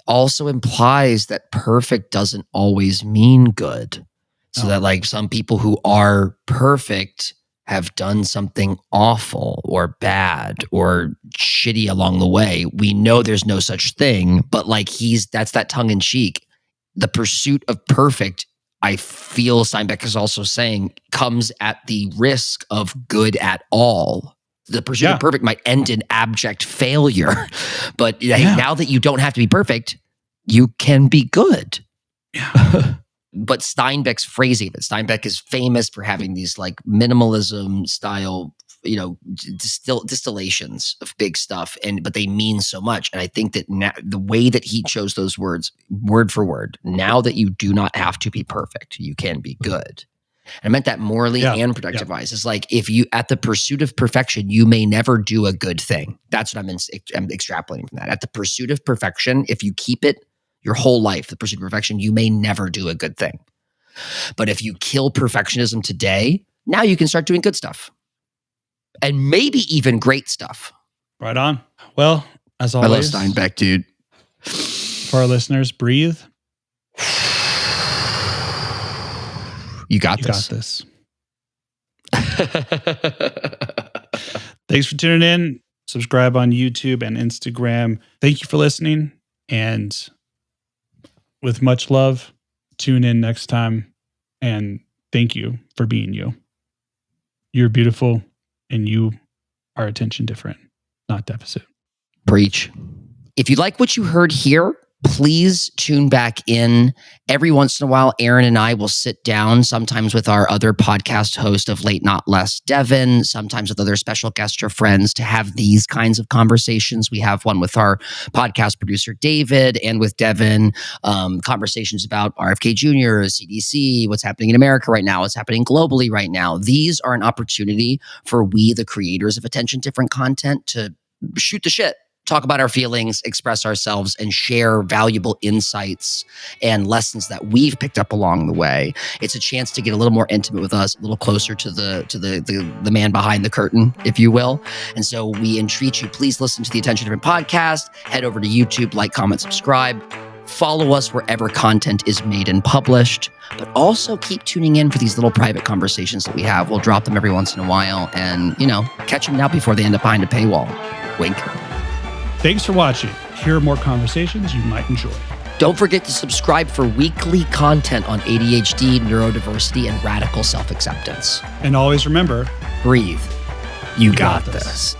Also implies that perfect doesn't always mean good. So that like some people who are perfect have done something awful or bad or shitty along the way. We know there's no such thing, but like that's that tongue in cheek. The pursuit of perfect, I feel Steinbeck is also saying, comes at the risk of good at all. The pursuit of perfect might end in abject failure. But now that you don't have to be perfect, you can be good. Yeah. But Steinbeck's phrasing, that Steinbeck is famous for having these like minimalism style, distillations of big stuff, but they mean so much. And I think that the way that he chose those words, word for word, now that you do not have to be perfect, you can be good. And I meant that morally and productive wise. It's like if you, at the pursuit of perfection, you may never do a good thing. That's what I'm extrapolating from that. At the pursuit of perfection, if you keep it your whole life, the pursuit of perfection, you may never do a good thing. But if you kill perfectionism today, now you can start doing good stuff. And maybe even great stuff. Right on. Well, as always, I love Steinbeck, dude. For our listeners, breathe. You got this. Thanks for tuning in. Subscribe on YouTube and Instagram. Thank you for listening. And with much love, tune in next time. And thank you for being you. You're beautiful and you are attention different, not deficit. Preach. If you like what you heard here, Please tune back in. Every once in a while, Aaron and I will sit down, sometimes with our other podcast host of Late Not Less, Devin, sometimes with other special guests or friends, to have these kinds of conversations. We have one with our podcast producer, David, and with Devin, conversations about RFK Jr., CDC, what's happening in America right now, what's happening globally right now. These are an opportunity for we, the creators of attention different content, to shoot the shit, talk about our feelings, express ourselves, and share valuable insights and lessons that we've picked up along the way. It's a chance to get a little more intimate with us, a little closer to the man behind the curtain, if you will. And so we entreat you, please listen to the Attention Different podcast. Head over to YouTube, like, comment, subscribe. Follow us wherever content is made and published, but also keep tuning in for these little private conversations that we have. We'll drop them every once in a while, and, catch them now before they end up behind a paywall. Wink. Thanks for watching. Here are more conversations you might enjoy. Don't forget to subscribe for weekly content on ADHD, neurodiversity, and radical self-acceptance. And always remember, breathe. You got got this. this.